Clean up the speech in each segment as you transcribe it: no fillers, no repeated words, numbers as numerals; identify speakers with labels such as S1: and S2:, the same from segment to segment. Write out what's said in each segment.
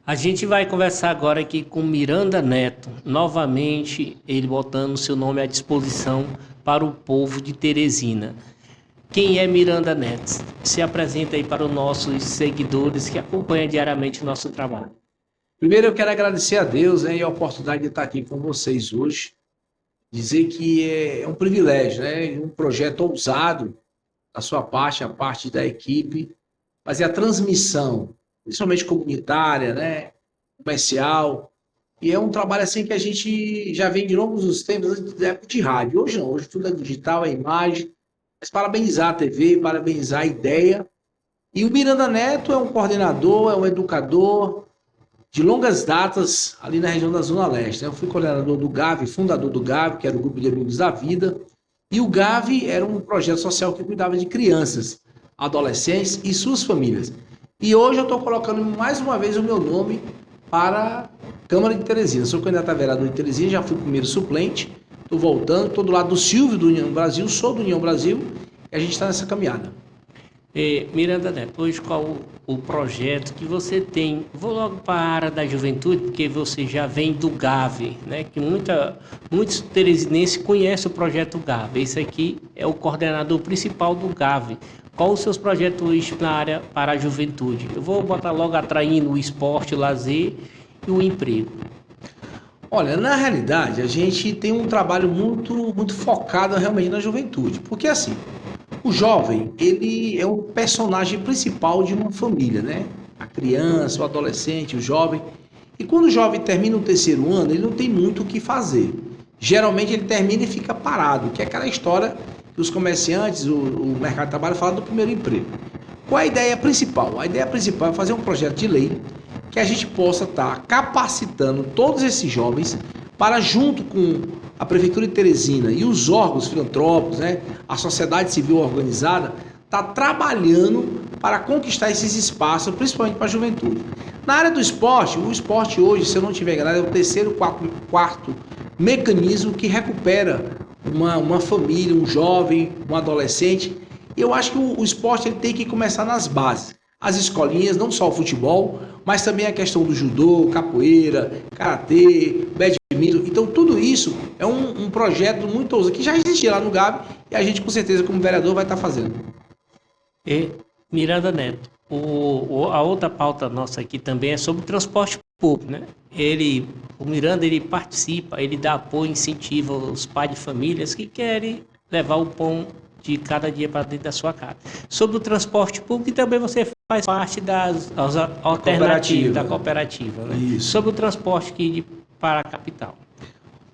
S1: A gente vai conversar agora aqui com Miranda Neto, novamente ele botando seu nome à disposição para o povo de Teresina. Quem é Miranda Neto? Se apresenta aí para os nossos seguidores que acompanham diariamente o nosso trabalho.
S2: Primeiro eu quero agradecer a Deus, né, e a oportunidade de estar aqui com vocês hoje. Dizer que é um privilégio, né, e um projeto ousado da sua parte, a parte da equipe, fazer a transmissão, principalmente comunitária, né, comercial. E é um trabalho assim que a gente já vem de longos os tempos da época de rádio. Hoje não, hoje tudo é digital, é imagem. Mas parabenizar a TV, parabenizar a ideia. E o Miranda Neto é um coordenador, é um educador de longas datas ali na região da Zona Leste, né? Eu fui coordenador do GAV, fundador do GAV, que era o Grupo de Amigos da Vida. E o GAV era um projeto social que cuidava de crianças, adolescentes e suas famílias. E hoje eu estou colocando mais uma vez o meu nome para a Câmara de Teresina. Sou candidato a vereador de Teresina, já fui primeiro suplente, estou voltando, estou do lado do Silvio do União Brasil, sou do União Brasil e a gente está nessa caminhada.
S1: Miranda Neto, hoje qual o projeto que você tem? Vou logo para a área da juventude, porque você já vem do GAV, né? Que muitos teresinenses conhecem o projeto GAV. Esse aqui é o coordenador principal do GAV. Qual os seus projetos hoje na área para a juventude? Eu vou botar logo atraindo o esporte, o lazer e o emprego.
S2: Olha, na realidade, a gente tem um trabalho muito focado realmente na juventude, porque assim, o jovem, ele é o personagem principal de uma família, né? A criança, o adolescente, o jovem. E quando o jovem termina o terceiro ano, ele não tem muito o que fazer. Geralmente ele termina e fica parado, que é aquela história que os comerciantes, o mercado de trabalho fala do primeiro emprego. Qual é a ideia principal? A ideia principal é fazer um projeto de lei que a gente possa estar capacitando todos esses jovens para, junto com a Prefeitura de Teresina e os órgãos filantrópicos, né, a sociedade civil organizada, está trabalhando para conquistar esses espaços, principalmente para a juventude. Na área do esporte, o esporte hoje, se eu não estiver enganado, é o terceiro, quarto mecanismo que recupera uma família, um jovem, um adolescente. E eu acho que o esporte ele tem que começar nas bases. As escolinhas, não só o futebol, mas também a questão do judô, capoeira, karatê, badminton. Então, tudo isso é um projeto muito ousado, que já existia lá no GAB e a gente, com certeza, como vereador, vai estar fazendo.
S1: E Miranda Neto, a outra pauta nossa aqui também é sobre o transporte público, né? O Miranda, ele participa, ele dá apoio, incentiva os pais de famílias que querem levar o pão de cada dia para dentro da sua casa. Sobre o transporte público, e também você faz parte das alternativas da cooperativa, né?
S2: Isso.
S1: Sobre o transporte para a capital.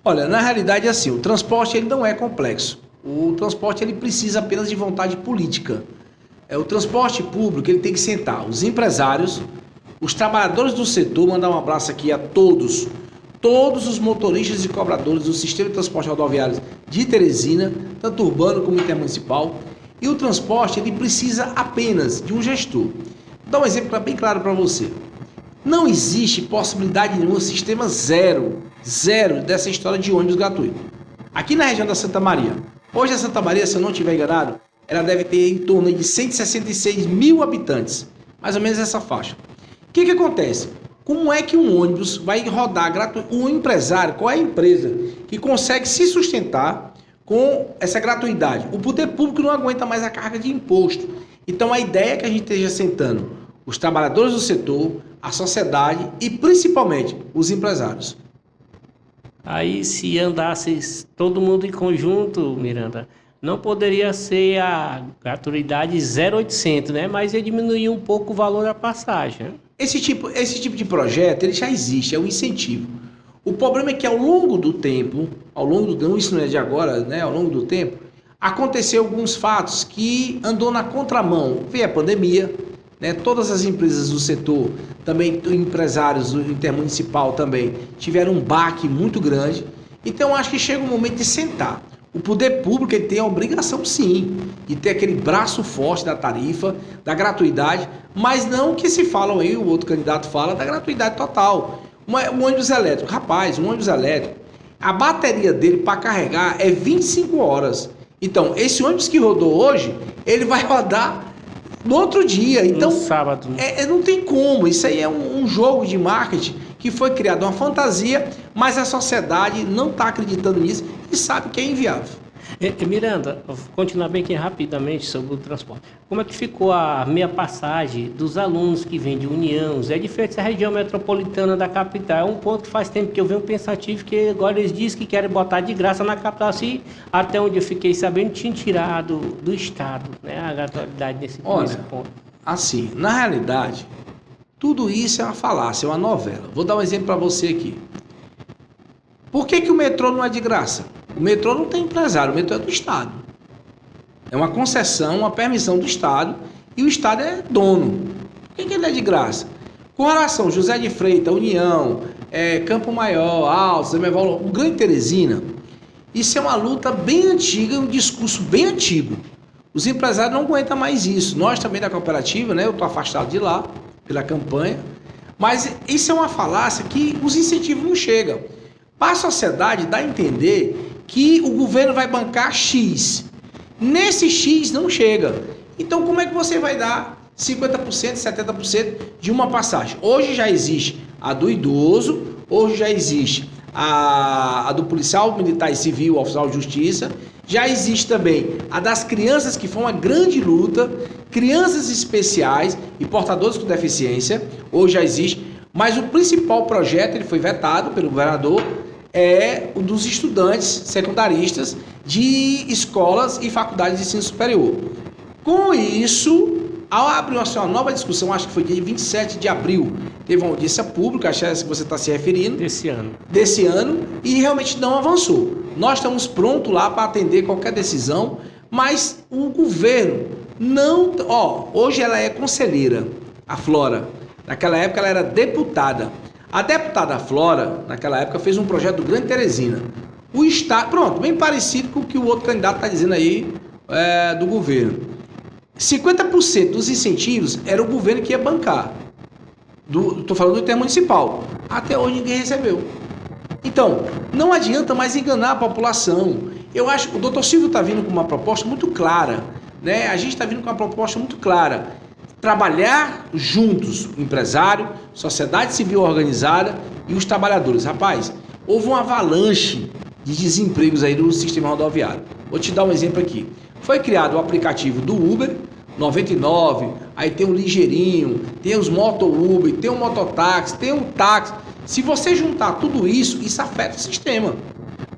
S2: Olha, na realidade é assim, o transporte ele não é complexo. O transporte ele precisa apenas de vontade política. O transporte público ele tem que sentar os empresários, os trabalhadores do setor, mandar um abraço aqui a todos os motoristas e cobradores do sistema de transporte rodoviário de Teresina, tanto urbano como intermunicipal. E o transporte ele precisa apenas de um gestor. Vou dar um exemplo bem claro para você. Não existe possibilidade nenhuma, sistema zero dessa história de ônibus gratuito. Aqui na região da Santa Maria, hoje a Santa Maria, se eu não estiver enganado, ela deve ter em torno de 166 mil habitantes, mais ou menos essa faixa. O que acontece? Como é que um ônibus vai rodar gratuito? Um empresário, qual é a empresa que consegue se sustentar com essa gratuidade? O poder público não aguenta mais a carga de imposto. Então a ideia é que a gente esteja sentando os trabalhadores do setor, a sociedade e principalmente os empresários.
S1: Aí, se andasse todo mundo em conjunto, Miranda, não poderia ser a gratuidade 0,800, né? Mas ia diminuir um pouco o valor da passagem, né?
S2: Esse tipo de projeto ele já existe, é um incentivo. O problema é que ao longo do tempo, isso não é de agora, né? Ao longo do tempo, aconteceu alguns fatos que andou na contramão. Veio a pandemia, né? Todas as empresas do setor, também empresários do intermunicipal também, tiveram um baque muito grande. Então acho que chega o momento de sentar. O poder público ele tem a obrigação, sim, de ter aquele braço forte da tarifa, da gratuidade, mas não que se falam aí, o outro candidato fala, da gratuidade total. Um ônibus elétrico, rapaz, um ônibus elétrico, a bateria dele para carregar é 25 horas. Então, esse ônibus que rodou hoje, ele vai rodar no outro dia. Então,
S1: no sábado.
S2: Não tem como. Isso aí é um jogo de marketing que foi criado uma fantasia, mas a sociedade não está acreditando nisso e sabe que é inviável.
S1: Miranda, vou continuar bem aqui rapidamente sobre o transporte. Como é que ficou a meia passagem dos alunos que vêm de União, Zé de Freitas, a região metropolitana da capital? É um ponto que faz tempo que eu venho pensativo, que agora eles dizem que querem botar de graça na capital, assim, até onde eu fiquei sabendo, tinha tirado do Estado, né, a gratuidade nesse ponto.
S2: Assim, na realidade, tudo isso é uma falácia, é uma novela. Vou dar um exemplo para você aqui. Por que o metrô não é de graça? O metrô não tem empresário, o metrô é do Estado. É uma concessão, uma permissão do Estado, e o Estado é dono. Por que ele é de graça? Com relação a José de Freitas, União, Campo Maior, Altos, o Grande Teresina, isso é uma luta bem antiga, um discurso bem antigo. Os empresários não aguentam mais isso. Nós também da cooperativa, né? Eu estou afastado de lá, pela campanha, mas isso é uma falácia que os incentivos não chegam. Para a sociedade dá a entender que o governo vai bancar X. Nesse X não chega. Então como é que você vai dar 50%, 70% de uma passagem? Hoje já existe a do idoso, hoje já existe a do policial militar e civil, oficial de justiça, já existe também a das crianças, que foi uma grande luta, crianças especiais e portadores com deficiência, hoje já existe, mas o principal projeto, ele foi vetado pelo governador, é o dos estudantes secundaristas de escolas e faculdades de ensino superior. Com isso, ao abrir uma nova discussão, acho que foi dia 27 de abril, teve uma audiência pública, acho que você está se referindo. Desse ano, e realmente não avançou. Nós estamos prontos lá para atender qualquer decisão, mas o governo não... hoje ela é conselheira, a Flora. Naquela época ela era deputada. A deputada Flora, naquela época, fez um projeto do Grande Teresina. O Estado, pronto, bem parecido com o que o outro candidato está dizendo aí do governo. 50% dos incentivos era o governo que ia bancar. Estou falando do intermunicipal. Até hoje ninguém recebeu. Então, não adianta mais enganar a população. Eu acho que o doutor Silvio está vindo com uma proposta muito clara, né? A gente está vindo com uma proposta muito clara. Trabalhar juntos, o empresário, sociedade civil organizada e os trabalhadores. Rapaz, houve uma avalanche de desempregos aí no sistema rodoviário. Vou te dar um exemplo aqui. Foi criado o aplicativo do Uber, 99, aí tem o Ligeirinho, tem os Moto Uber, tem o mototáxi, tem o táxi. Se você juntar tudo isso, isso afeta o sistema.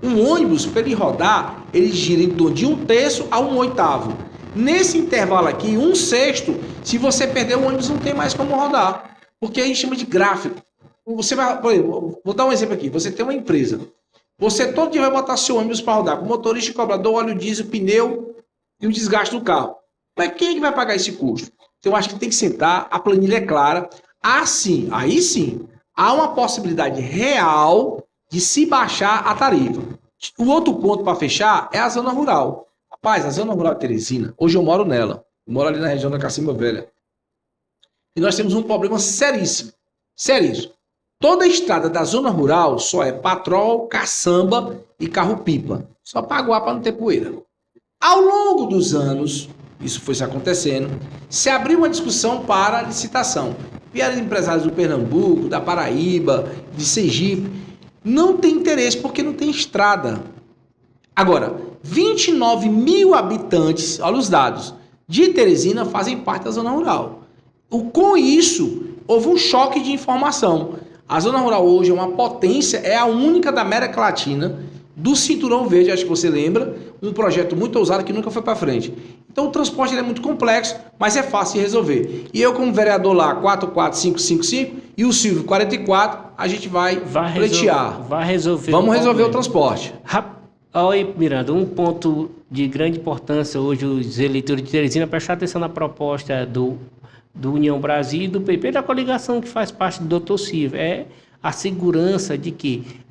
S2: Um ônibus, para ele rodar, ele gira em torno de 1/3 a 1/8. Nesse intervalo aqui, 1/6, se você perder o ônibus, não tem mais como rodar. Porque a gente chama de gráfico. Você vai, por exemplo, vou dar um exemplo aqui. Você tem uma empresa. Você todo dia vai botar seu ônibus para rodar, com motorista, cobrador, óleo diesel, pneu e o desgaste do carro. Mas quem é que vai pagar esse custo? Então eu acho que tem que sentar, a planilha é clara. Aí sim, há uma possibilidade real de se baixar a tarifa. O outro ponto para fechar é a zona rural. Rapaz, a zona rural de Teresina, hoje eu moro nela. Eu moro ali na região da Cacimba Velha. E nós temos um problema seríssimo. Seríssimo. Toda a estrada da zona rural só é patrol, caçamba e carro-pipa. Só para aguar para não ter poeira. Ao longo dos anos, isso foi se acontecendo, se abriu uma discussão para licitação. Vieram empresários do Pernambuco, da Paraíba, de Sergipe. Não tem interesse porque não tem estrada. Agora, 29 mil habitantes, olha os dados, de Teresina fazem parte da zona rural. Com isso, houve um choque de informação. A zona rural hoje é uma potência, é a única da América Latina, do Cinturão Verde, acho que você lembra, um projeto muito ousado que nunca foi para frente. Então o transporte é muito complexo, mas é fácil de resolver. E eu, como vereador lá, 44555, e o Silvio, 44, a gente vai pleitear. Vamos resolver o transporte.
S1: Oi, Miranda, um ponto de grande importância hoje, os eleitores de Teresina prestar atenção na proposta do União Brasil e do PP, da coligação que faz parte do Dr. Silvio, é a segurança de que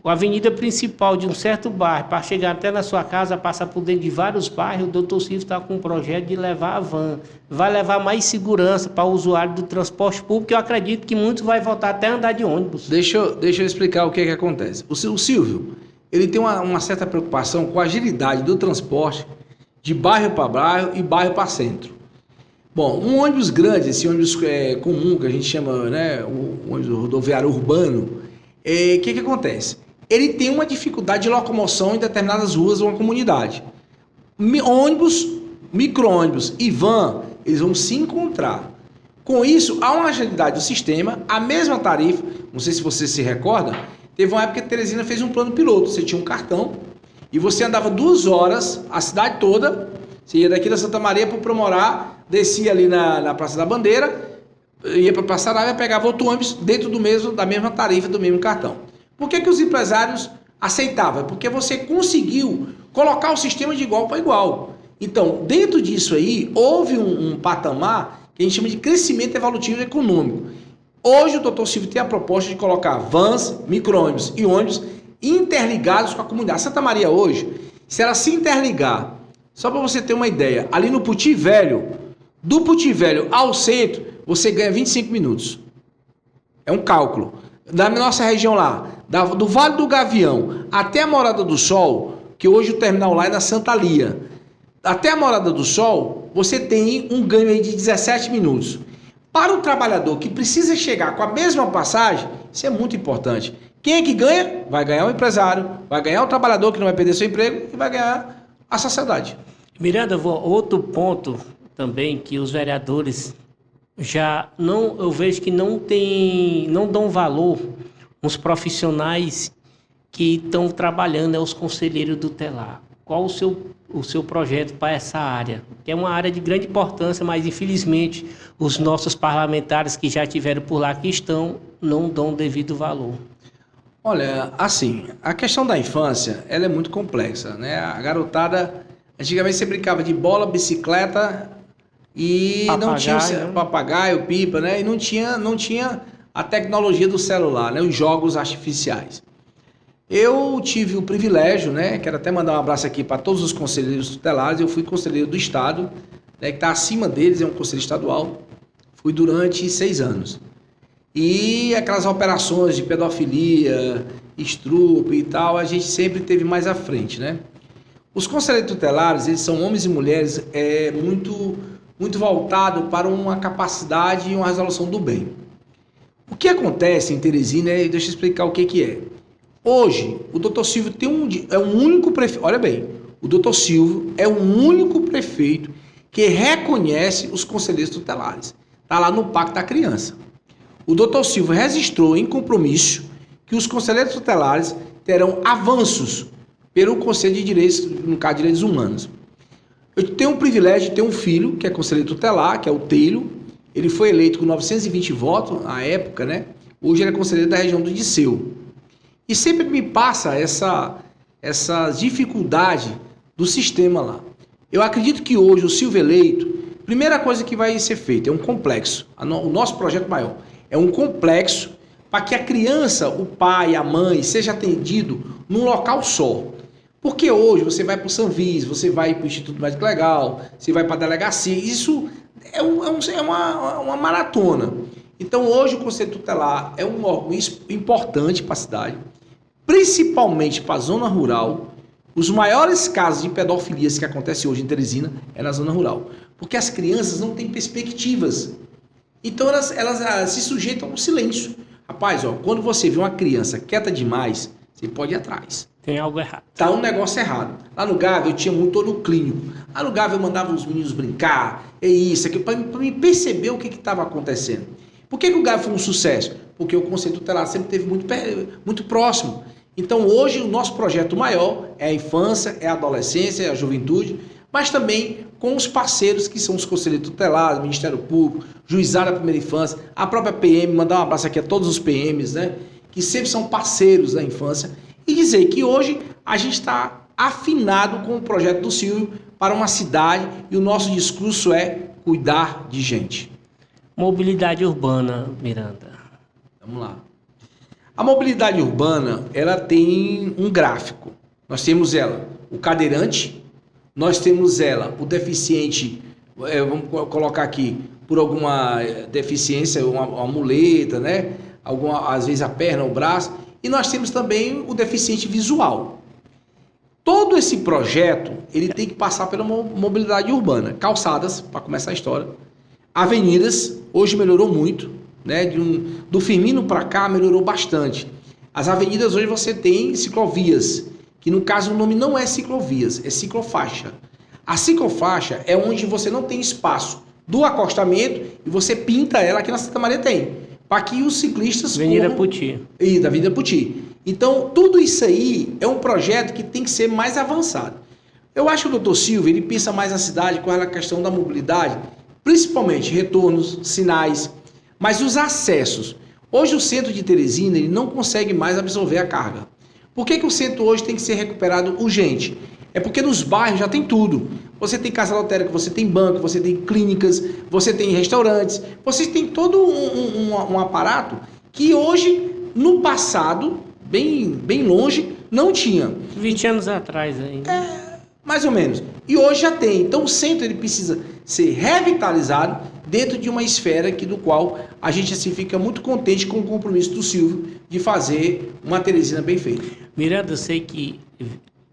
S1: a avenida principal de um certo bairro, para chegar até na sua casa, passa por dentro de vários bairros, o Dr. Silvio está com um projeto de levar a van. Vai levar mais segurança para o usuário do transporte público, eu acredito que muitos vão voltar até a andar de ônibus.
S2: Deixa eu explicar o que acontece. O Silvio, ele tem uma certa preocupação com a agilidade do transporte de bairro para bairro e bairro para centro. Bom, um ônibus grande, esse ônibus comum que a gente chama, né, o ônibus rodoviário urbano, o que acontece? Ele tem uma dificuldade de locomoção em determinadas ruas ou uma comunidade. Ônibus, micro-ônibus e van, eles vão se encontrar. Com isso, há uma agilidade do sistema, a mesma tarifa, não sei se você se recorda, teve uma época que a Teresina fez um plano piloto, você tinha um cartão e você andava 2 horas, a cidade toda, você ia daqui da Santa Maria para o Promorá, descia ali na Praça da Bandeira, ia para a Praça Arábia, pegava outro ônibus dentro da mesma tarifa, do mesmo cartão. Por que os empresários aceitavam? Porque você conseguiu colocar o sistema de igual para igual. Então, dentro disso aí, houve um patamar que a gente chama de crescimento evolutivo econômico. Hoje o Dr. Silvio tem a proposta de colocar vans, micro-ônibus e ônibus interligados com a comunidade. Santa Maria hoje, se ela se interligar, só para você ter uma ideia, ali no Puti Velho, do Puti Velho ao centro, você ganha 25 minutos. É um cálculo. Da nossa região lá, do Vale do Gavião até a Morada do Sol, que hoje o terminal lá é na Santa Lia, até a Morada do Sol, você tem um ganho aí de 17 minutos. Para o trabalhador que precisa chegar com a mesma passagem, isso é muito importante. Quem é que ganha? Vai ganhar o empresário, vai ganhar o trabalhador que não vai perder seu emprego e vai ganhar a sociedade.
S1: Miranda, outro ponto também que os vereadores eu vejo que não dão valor os profissionais que estão trabalhando, os conselheiros tutelar. Qual o seu projeto para essa área? Que é uma área de grande importância, mas infelizmente os nossos parlamentares que já estiveram por lá, que estão, não dão devido valor.
S2: Olha, assim, a questão da infância, ela é muito complexa, né? A garotada, antigamente você brincava de bola, bicicleta e papagaio, não tinha papagaio, pipa, né? E não tinha a tecnologia do celular, né? Os jogos artificiais. Eu tive o privilégio, né? Quero até mandar um abraço aqui para todos os conselheiros tutelares. Eu fui conselheiro do Estado, né? Que está acima deles, é um conselho estadual. Fui durante 6 anos. E aquelas operações de pedofilia, estupro e tal, a gente sempre teve mais à frente, né? Os conselheiros tutelares, eles são homens e mulheres muito voltados para uma capacidade e uma resolução do bem. O que acontece em Teresina, deixa eu explicar o que é. Hoje, o Dr. Silvio é um único prefeito, olha bem, o Dr. Silvio é o único prefeito que reconhece os conselheiros tutelares. Está lá no Pacto da Criança. O Dr. Silvio registrou em compromisso que os conselheiros tutelares terão avanços pelo Conselho de Direitos, no caso de Direitos Humanos. Eu tenho o privilégio de ter um filho, que é conselheiro tutelar, que é o Teilo. Ele foi eleito com 920 votos na época, né? Hoje ele é conselheiro da região do Disseu. E sempre me passa essa dificuldade do sistema lá. Eu acredito que hoje o Silvio eleito, primeira coisa que vai ser feita é um complexo. O nosso projeto maior é um complexo para que a criança, o pai, a mãe, seja atendido num local só. Porque hoje você vai para o Sanvis, você vai para o Instituto Médico Legal, você vai para a delegacia, isso é uma maratona. Então hoje o Conselho Tutelar é um órgão importante para a cidade, principalmente para a zona rural. Os maiores casos de pedofilias que acontecem hoje em Teresina é na zona rural, porque as crianças não têm perspectivas. Então elas se sujeitam ao silêncio. Rapaz, quando você vê uma criança quieta demais, você pode ir atrás.
S1: Tem algo errado.
S2: Tá um negócio errado. Lá no Gávea eu tinha muito no clínico. Lá no Gávea eu mandava os meninos brincar, aquilo, para me perceber o que estava acontecendo. Por que o Gávea foi um sucesso? Porque o Conselho Tutelar sempre esteve muito próximo. Então hoje o nosso projeto maior é a infância, é a adolescência, é a juventude, mas também com os parceiros que são os conselheiros tutelares, Ministério Público, Juizado da Primeira Infância, a própria PM, mandar um abraço aqui a todos os PMs, né, que sempre são parceiros da infância, e dizer que hoje a gente está afinado com o projeto do Silvio para uma cidade e o nosso discurso é cuidar de gente.
S1: Mobilidade urbana, Miranda.
S2: Vamos lá. A mobilidade urbana, ela tem um gráfico. Nós temos ela, o cadeirante, nós temos ela, o deficiente, vamos colocar aqui, por alguma deficiência, uma muleta, né? Às vezes a perna, o braço, e nós temos também o deficiente visual. Todo esse projeto, ele tem que passar pela mobilidade urbana. Calçadas, para começar a história. Avenidas, hoje melhorou muito, né? Do Firmino para cá melhorou bastante. As avenidas hoje você tem ciclovias, que no caso o nome não é ciclovias, é ciclofaixa. A ciclofaixa é onde você não tem espaço do acostamento e você pinta ela, aqui na Santa Maria tem, para que os ciclistas...
S1: Avenida Puti.
S2: E da Avenida Puti. Então, tudo isso aí é um projeto que tem que ser mais avançado. Eu acho que o Dr. Silvio, ele pensa mais na cidade com a questão da mobilidade, principalmente retornos, sinais, mas os acessos. Hoje o centro de Teresina ele não consegue mais absorver a carga. Por que o centro hoje tem que ser recuperado urgente? É porque nos bairros já tem tudo. Você tem casa lotérica, você tem banco, você tem clínicas, você tem restaurantes, você tem todo um aparato que hoje, no passado, bem longe, não tinha.
S1: 20 anos atrás ainda.
S2: Mais ou menos. E hoje já tem. Então o centro ele precisa ser revitalizado dentro de uma esfera do qual a gente assim, fica muito contente com o compromisso do Silvio de fazer uma Teresina bem feita.
S1: Miranda, eu sei que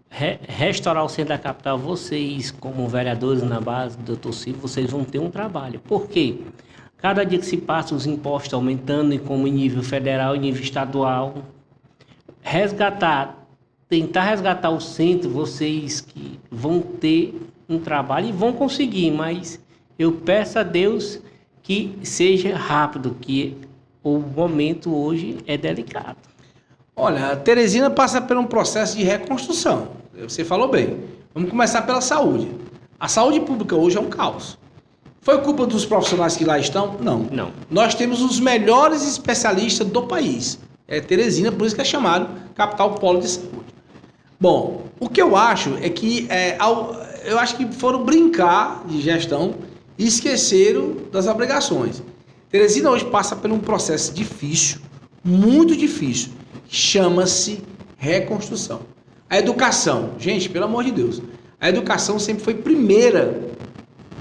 S1: restaurar o centro da capital, vocês como vereadores na base do Dr. Silvio, vocês vão ter um trabalho. Por quê? Cada dia que se passa os impostos aumentando, como em nível federal e nível estadual, tentar resgatar o centro, vocês que vão ter um trabalho e vão conseguir, mas eu peço a Deus que seja rápido, que o momento hoje é delicado.
S2: Olha, a Teresina passa por um processo de reconstrução. Você falou bem. Vamos começar pela saúde. A saúde pública hoje é um caos. Foi culpa dos profissionais que lá estão? Não. Nós temos os melhores especialistas do país. É Teresina, por isso que é chamado capital polo de saúde. Bom, o que eu acho é que eu acho que foram brincar de gestão e esqueceram das obrigações. Teresina hoje passa por um processo difícil, muito difícil, chama-se reconstrução. A educação, gente, pelo amor de Deus, a educação sempre foi primeira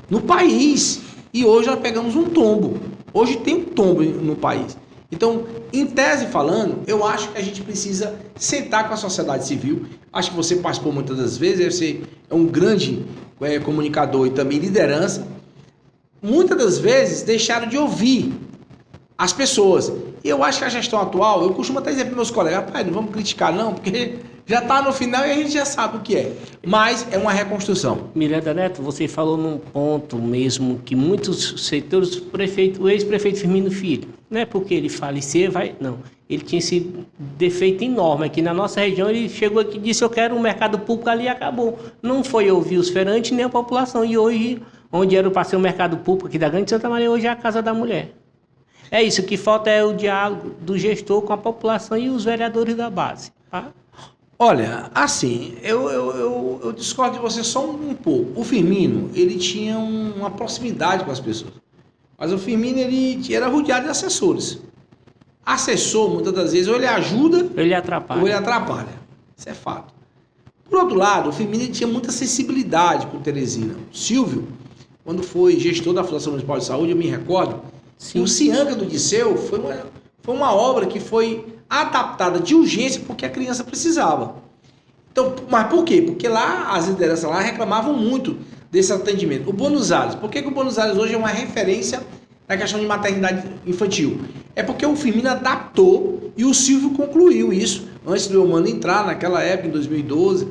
S2: no país e hoje nós pegamos um tombo. Hoje tem um tombo no país. Então, em tese falando, eu acho que a gente precisa sentar com a sociedade civil. Acho que você participou muitas das vezes, você é um grande comunicador e também liderança. Muitas das vezes deixaram de ouvir as pessoas. E eu acho que a gestão atual, eu costumo até dizer para meus colegas, rapaz, não vamos criticar não, porque já está no final e a gente já sabe o que é. Mas é uma reconstrução.
S1: Miranda Neto, você falou num ponto mesmo que muitos setores, o ex-prefeito Firmino Filho, não é porque ele falecer, não. Ele tinha esse defeito enorme. Aqui na nossa região, ele chegou aqui e disse, eu quero um mercado público ali e acabou. Não foi ouvir os feirantes nem a população. E hoje, onde era para ser o mercado público aqui da Grande Santa Maria, hoje é a Casa da Mulher. É isso, o que falta é o diálogo do gestor com a população e os vereadores da base. Tá?
S2: Olha, assim, eu discordo de você só um pouco. O Firmino, ele tinha uma proximidade com as pessoas. Mas o Firmino, ele era rodeado de assessores. Assessor, muitas das vezes, ou ele ajuda,
S1: ou ele atrapalha.
S2: Isso é fato. Por outro lado, o Firmino tinha muita sensibilidade com Teresina. O Silvio, quando foi gestor da Fundação Municipal de Saúde, eu me recordo, que o Cianga do Disseu foi uma obra que foi adaptada de urgência porque a criança precisava. Então, mas por quê? Porque lá, as lideranças lá reclamavam muito desse atendimento. O Buenos Aires, por que o Buenos Aires hoje é uma referência na questão de maternidade infantil? É porque o Firmino adaptou e o Silvio concluiu isso antes do Eumano entrar naquela época, em 2012.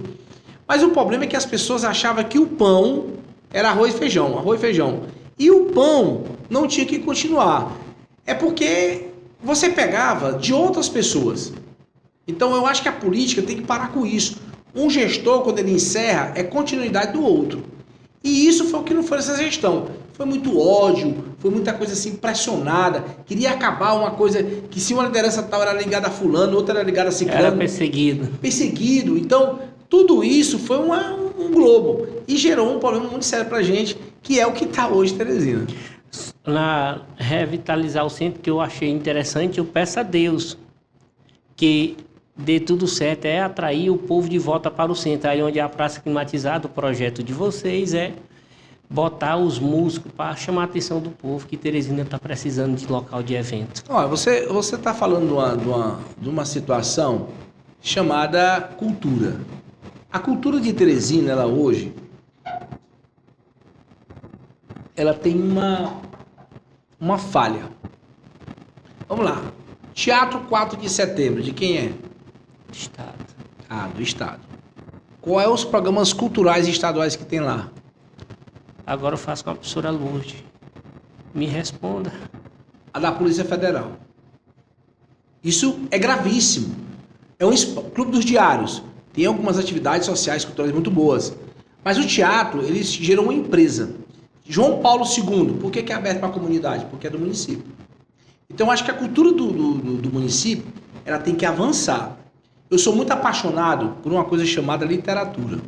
S2: Mas o problema é que as pessoas achavam que o pão era arroz e feijão. E o pão não tinha que continuar. É porque você pegava de outras pessoas. Então eu acho que a política tem que parar com isso. Um gestor, quando ele encerra, é continuidade do outro. E isso foi o que não foi essa gestão. Foi muito ódio, foi muita coisa assim pressionada. Queria acabar uma coisa que se uma liderança tal era ligada a fulano, outra era ligada a ciclano.
S1: Era perseguido.
S2: Então, tudo isso foi um globo. E gerou um problema muito sério pra gente, que é o que está hoje, Teresina.
S1: Na revitalizar o centro, que eu achei interessante, eu peço a Deus que dê tudo certo, é atrair o povo de volta para o centro. Aí onde é a praça climatizada, o projeto de vocês é botar os músicos para chamar a atenção do povo, que Teresina está precisando de local de evento.
S2: Olha, você está falando de uma situação chamada cultura. A cultura de Teresina, ela hoje, ela tem uma falha. Vamos lá. Teatro 4 de setembro, de quem é?
S1: Estado.
S2: Ah, do Estado. Qual é os programas culturais estaduais que tem lá?
S1: Agora eu faço com a professora Lourdes. Me responda.
S2: A da Polícia Federal. Isso é gravíssimo. É um Clube dos Diários. Tem algumas atividades sociais, culturais muito boas. Mas o teatro, ele gerou uma empresa. João Paulo II. Por que é aberto para a comunidade? Porque é do município. Então, eu acho que a cultura do município, ela tem que avançar. Eu sou muito apaixonado por uma coisa chamada literatura.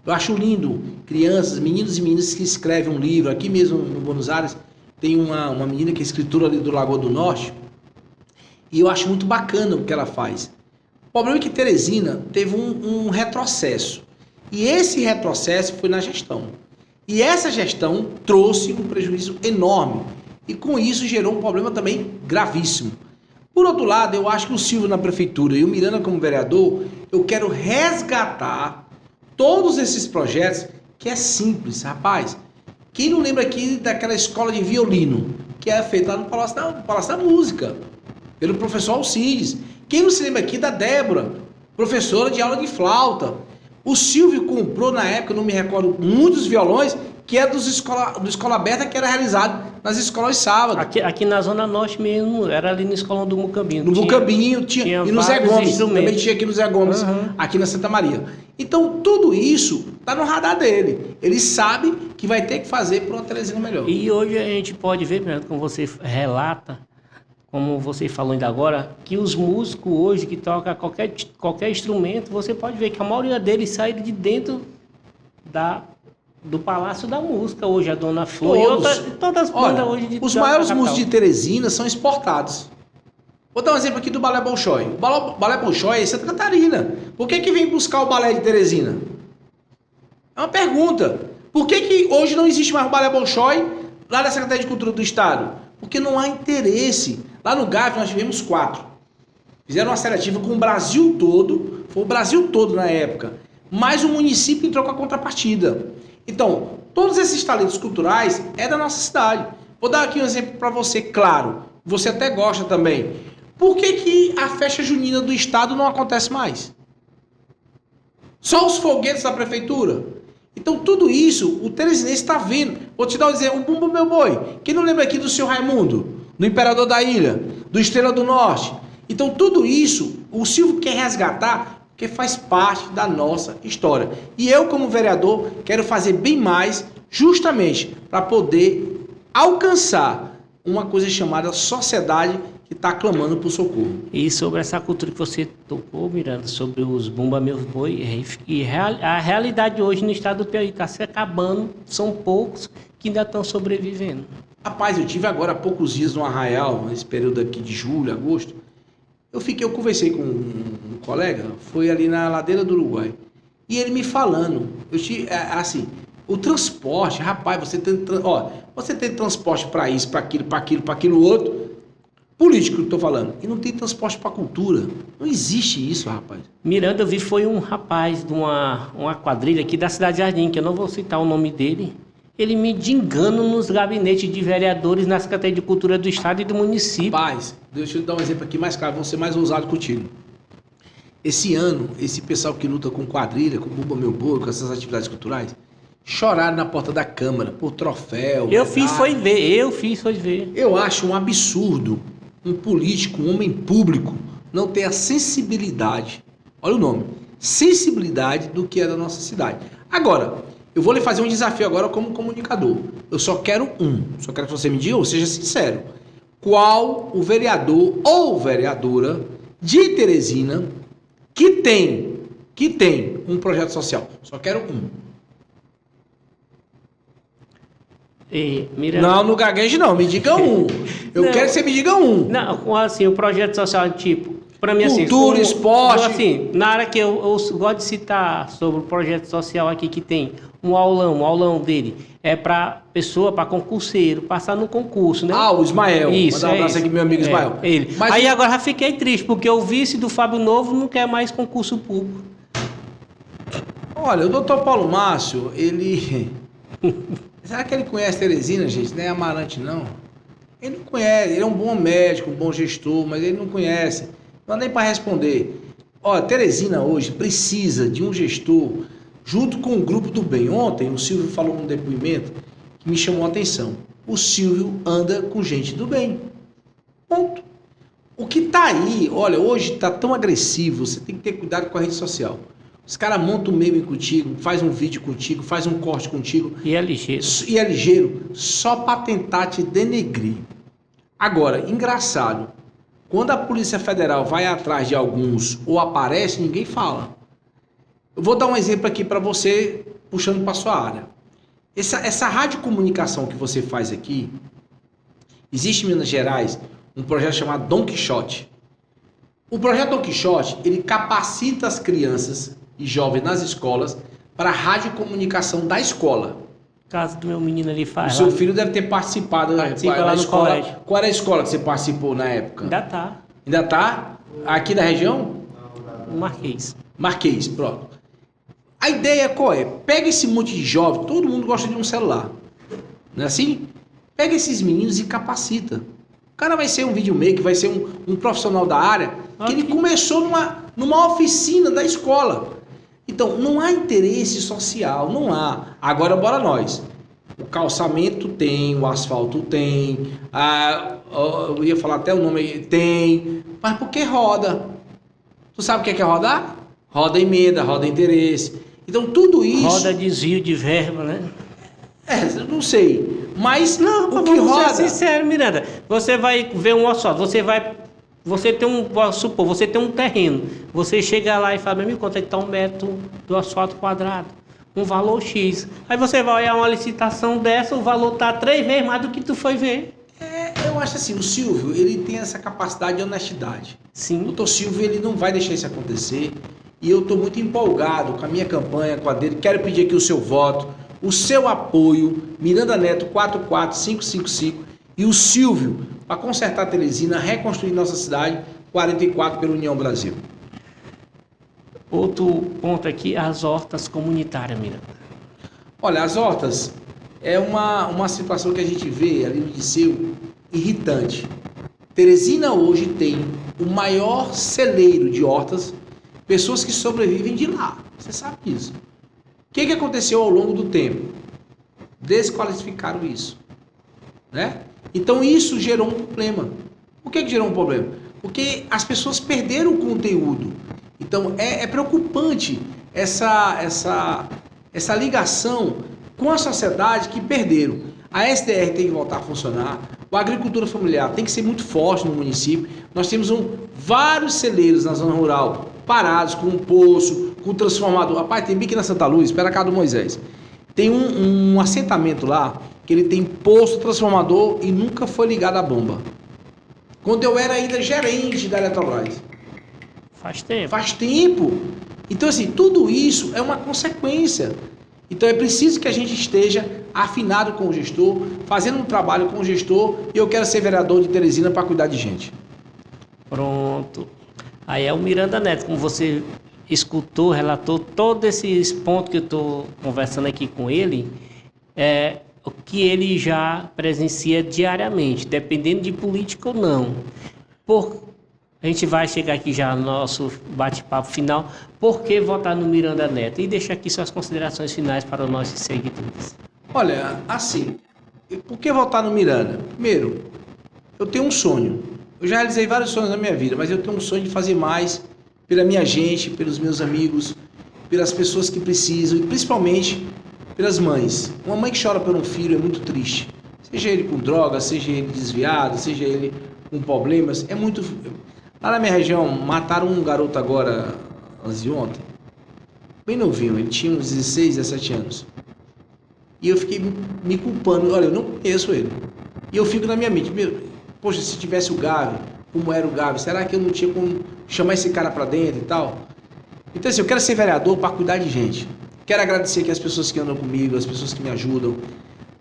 S2: Eu acho lindo crianças, meninos e meninas que escrevem um livro. Aqui mesmo no Buenos Aires tem uma menina que é escritora ali do Lagoa do Norte. E eu acho muito bacana o que ela faz. O problema é que Teresina teve um retrocesso. E esse retrocesso foi na gestão. E essa gestão trouxe um prejuízo enorme. E com isso gerou um problema também gravíssimo. Por outro lado, eu acho que o Silvio na prefeitura e o Miranda como vereador, eu quero resgatar todos esses projetos que é simples, rapaz. Quem não lembra aqui daquela escola de violino que é feita lá no Palácio da Música, pelo professor Alcides? Quem não se lembra aqui da Débora, professora de aula de flauta? O Silvio comprou na época, não me recordo, muitos violões que é do Escola Aberta, que era realizado nas escolas de sábado.
S1: Aqui na Zona Norte mesmo, era ali no Escolão do Mucambinho.
S2: No Mucambinho tinha e no Zé Gomes, também tinha aqui no Zé Gomes, aqui na Santa Maria. Então, tudo isso está no radar dele. Ele sabe que vai ter que fazer para uma Teresina melhor.
S1: E hoje a gente pode ver, como você relata, como você falou ainda agora, que os músicos hoje que tocam qualquer instrumento, você pode ver que a maioria deles sai de dentro do Palácio da Música hoje, a Dona Flor e todas as bandas hoje
S2: os maiores músicos de Teresina são exportados. Vou dar um exemplo aqui do Balé Bolshoi. O Balé Bolshoi é em Santa Catarina. Por que vem buscar o balé de Teresina? É uma pergunta. Por que hoje não existe mais o Balé Bolshoi lá na Secretaria de Cultura do Estado? Porque não há interesse. Lá no GAF nós tivemos 4. Fizeram uma seletiva com o Brasil todo. Foi o Brasil todo na época. Mas o município entrou com a contrapartida. Então, todos esses talentos culturais é da nossa cidade. Vou dar aqui um exemplo para você, claro. Você até gosta também. Por que a festa junina do estado não acontece mais? Só os foguetes da prefeitura? Então, tudo isso, o teresinense está vendo. Vou te dar um exemplo, o Bumba Meu Boi. Quem não lembra aqui do seu Raimundo? Do Imperador da Ilha? Do Estrela do Norte? Então, tudo isso, o Silvio quer resgatar porque faz parte da nossa história. E eu, como vereador, quero fazer bem mais justamente para poder alcançar uma coisa chamada sociedade que está clamando por socorro.
S1: E sobre essa cultura que você tocou, Miranda, sobre os Bumba Meus Boi, a realidade hoje no estado do Piauí está se acabando, são poucos que ainda estão sobrevivendo.
S2: Rapaz, eu tive agora há poucos dias no Arraial, nesse período aqui de julho, agosto. Eu conversei com um colega, foi ali na ladeira do Uruguai, e ele me falando, o transporte, rapaz, você tem transporte para isso, para aquilo outro, político que eu estou falando, e não tem transporte para cultura, não existe isso, rapaz.
S1: Miranda, eu vi, foi um rapaz de uma quadrilha aqui da Cidade Jardim, que eu não vou citar o nome dele, ele me engana nos gabinetes de vereadores na Secretaria de Cultura do Estado e do município.
S2: Rapaz, deixa eu dar um exemplo aqui mais claro, vou ser mais ousado contigo. Esse ano, esse pessoal que luta com quadrilha, com Bumba Meu Boi, com essas atividades culturais, choraram na porta da Câmara por troféu.
S1: Eu fiz foi ver.
S2: Eu acho um absurdo um político, um homem público, não ter a sensibilidade, olha o nome, sensibilidade do que é da nossa cidade. Agora, eu vou lhe fazer um desafio agora como comunicador. Eu só quero que você me diga, ou seja sincero, qual o vereador ou vereadora de Teresina que tem um projeto social. Só quero um.
S1: Miranda...
S2: Não gagueje não, me diga um. Eu quero que você me diga um.
S1: Não, assim, o projeto social, tipo, para mim, assim...
S2: Cultura, esporte...
S1: Assim, na área que eu gosto de citar sobre o projeto social aqui, que tem um aulão dele, é para pessoa, para concurseiro, passar no concurso, né?
S2: O Ismael.
S1: Isso,
S2: mandar um abraço aqui pro meu amigo Ismael.
S1: Ele.
S2: Mas
S1: aí agora já fiquei triste, porque o vice do Fábio Novo não quer mais concurso público.
S2: Olha, o doutor Paulo Márcio, ele... Será que ele conhece Teresina, gente? Não é Amarante, não. Ele não conhece, ele é um bom médico, um bom gestor, mas ele não conhece. Não dá nem para responder. Ó, Teresina hoje precisa de um gestor junto com o grupo do bem. Ontem o Silvio falou num depoimento que me chamou a atenção. O Silvio anda com gente do bem. Ponto. O que tá aí, olha, hoje tá tão agressivo, você tem que ter cuidado com a rede social. Os caras montam um meme contigo, faz um vídeo contigo, faz um corte contigo.
S1: E é ligeiro.
S2: E é ligeiro, só para tentar te denegrir. Agora, engraçado, quando a Polícia Federal vai atrás de alguns ou aparece, ninguém fala. Eu vou dar um exemplo aqui para você, puxando para sua área. Essa radiocomunicação que você faz aqui, existe em Minas Gerais um projeto chamado Dom Quixote. O projeto Dom Quixote, ele capacita as crianças e jovens nas escolas para a radiocomunicação da escola.
S1: Caso do meu menino ali faz.
S2: O seu filho deve ter participado
S1: Participa lá no
S2: escola.
S1: colégio.
S2: Qual era a escola que você participou na época?
S1: Ainda tá.
S2: Ainda tá? Aqui da região?
S1: O Marquês.
S2: Marquês, pronto. A ideia qual é? Pega esse monte de jovem, todo mundo gosta de um celular. Não é assim? Pega esses meninos e capacita. O cara vai ser um videomaker, vai ser um profissional da área, que ele começou numa oficina da escola. Então, não há interesse social, não há. Agora, bora nós. O calçamento tem, o asfalto tem, eu ia falar até o nome, tem, mas por que roda? Tu sabe o que é rodar? Roda emenda, roda interesse. Então, tudo isso...
S1: Roda desvio de verba, né?
S2: Eu não sei. Mas
S1: não,
S2: o que roda...
S1: Ser sincero, Miranda. Você vai ver um asfalto, você tem um terreno. Você chega lá e fala, meu amigo, quanto é que está um metro do asfalto quadrado? Um valor X. Aí você vai olhar uma licitação dessa, o valor está 3 vezes mais do que tu foi ver.
S2: Eu acho assim, o Silvio, ele tem essa capacidade de honestidade.
S1: Sim.
S2: O doutor Silvio, ele não vai deixar isso acontecer. E eu estou muito empolgado com a minha campanha, com a dele. Quero pedir aqui o seu voto, o seu apoio, Miranda Neto 44555 e o Silvio, para consertar Teresina, reconstruir nossa cidade, 44 pela União Brasil.
S1: Outro ponto aqui, as hortas comunitárias, Miranda.
S2: Olha, as hortas é uma situação que a gente vê ali no Liceu irritante. Teresina hoje tem o maior celeiro de hortas, pessoas que sobrevivem de lá. Você sabe disso. O que aconteceu ao longo do tempo? Desqualificaram isso, né? Então isso gerou um problema. Por que gerou um problema? Porque as pessoas perderam o conteúdo. Então é preocupante essa ligação com a sociedade que perderam. A SDR tem que voltar a funcionar. A agricultura familiar tem que ser muito forte no município. Nós temos vários celeiros na zona rural parados, com um poço, com um transformador. Rapaz, tem bico na Santa Luz, espera cá do Moisés. Tem um assentamento lá, que ele tem poço, transformador e nunca foi ligado a bomba. Quando eu era ainda gerente da Eletrobras.
S1: Faz tempo.
S2: Faz tempo. Então, assim, tudo isso é uma consequência. Então, é preciso que a gente esteja afinado com o gestor, fazendo um trabalho com o gestor, e eu quero ser vereador de Teresina para cuidar de gente.
S1: Pronto. Aí é o Miranda Neto, como você escutou, relatou todos esses pontos que eu estou conversando aqui com ele, é o que ele já presencia diariamente, dependendo de política ou não. A gente vai chegar aqui já no nosso bate-papo final. Por que votar no Miranda Neto? E deixa aqui suas considerações finais para os nossos seguidores.
S2: Olha, assim, por que votar no Miranda? Primeiro, eu tenho um sonho. Eu já realizei vários sonhos na minha vida, mas eu tenho um sonho de fazer mais pela minha gente, pelos meus amigos, pelas pessoas que precisam e principalmente pelas mães. Uma mãe que chora por um filho é muito triste. Seja ele com droga, seja ele desviado, seja ele com problemas, é muito... Lá na minha região, mataram um garoto agora, antes de ontem, bem novinho, ele tinha uns 16, 17 anos. E eu fiquei me culpando, olha, eu não conheço ele. E eu fico na minha mente, poxa, se tivesse o Gavi, como era o Gavi, será que eu não tinha como chamar esse cara pra dentro e tal? Então assim, eu quero ser vereador para cuidar de gente. Quero agradecer aqui as pessoas que andam comigo, as pessoas que me ajudam.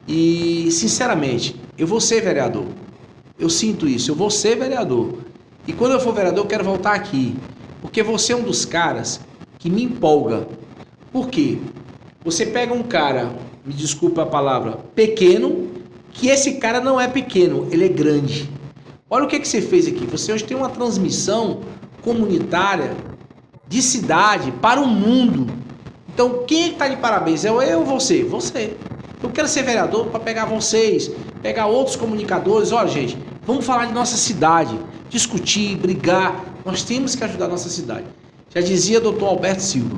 S2: E, sinceramente, eu vou ser vereador. Eu sinto isso, eu vou ser vereador. E quando eu for vereador, eu quero voltar aqui. Porque você é um dos caras que me empolga. Por quê? Você pega um cara, me desculpa a palavra, pequeno, que esse cara não é pequeno, ele é grande. Olha o que você fez aqui. Você hoje tem uma transmissão comunitária de cidade para o mundo. Então, quem está de parabéns? É eu ou você? Você. Eu quero ser vereador para pegar vocês, pegar outros comunicadores. Olha, gente, vamos falar de nossa cidade, discutir, brigar. Nós temos que ajudar a nossa cidade. Já dizia doutor Alberto Silva.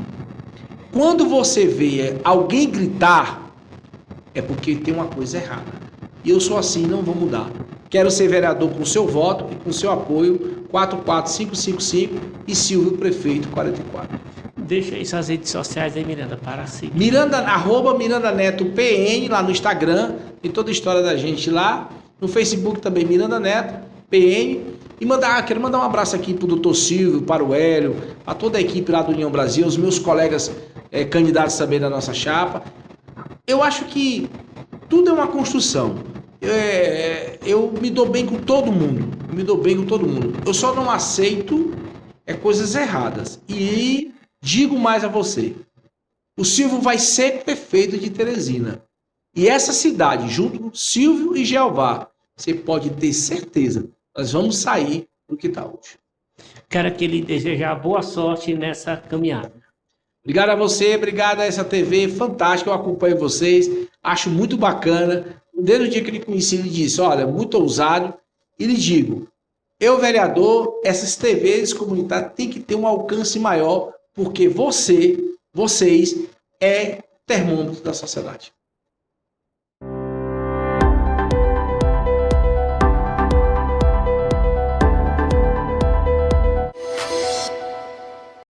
S2: Quando você vê alguém gritar, é porque tem uma coisa errada. E eu sou assim, não vou mudar. Quero ser vereador com o seu voto e com o seu apoio, 44555 e Silvio Prefeito 44.
S1: Deixa aí suas redes sociais aí, Miranda, para seguir.
S2: Miranda Neto PN, lá no Instagram, tem toda a história da gente lá. No Facebook também, Miranda Neto PN. E quero mandar um abraço aqui pro doutor Silvio, para o Hélio, para toda a equipe lá do União Brasil, os meus colegas candidatos também da nossa chapa. Eu acho que tudo é uma construção. Eu me dou bem com todo mundo. Eu só não aceito coisas erradas. E digo mais a você. O Silvio vai ser prefeito de Teresina. E essa cidade, junto com Silvio e Jeová, você pode ter certeza, nós vamos sair do que está hoje.
S1: Quero que ele desejar boa sorte nessa caminhada.
S2: Obrigado a você, obrigado a essa TV fantástica, eu acompanho vocês, acho muito bacana. Desde o dia que ele conheci, ele disse, olha, muito ousado, e lhe digo, eu vereador, essas TVs comunitárias têm que ter um alcance maior, porque vocês é termômetro da sociedade.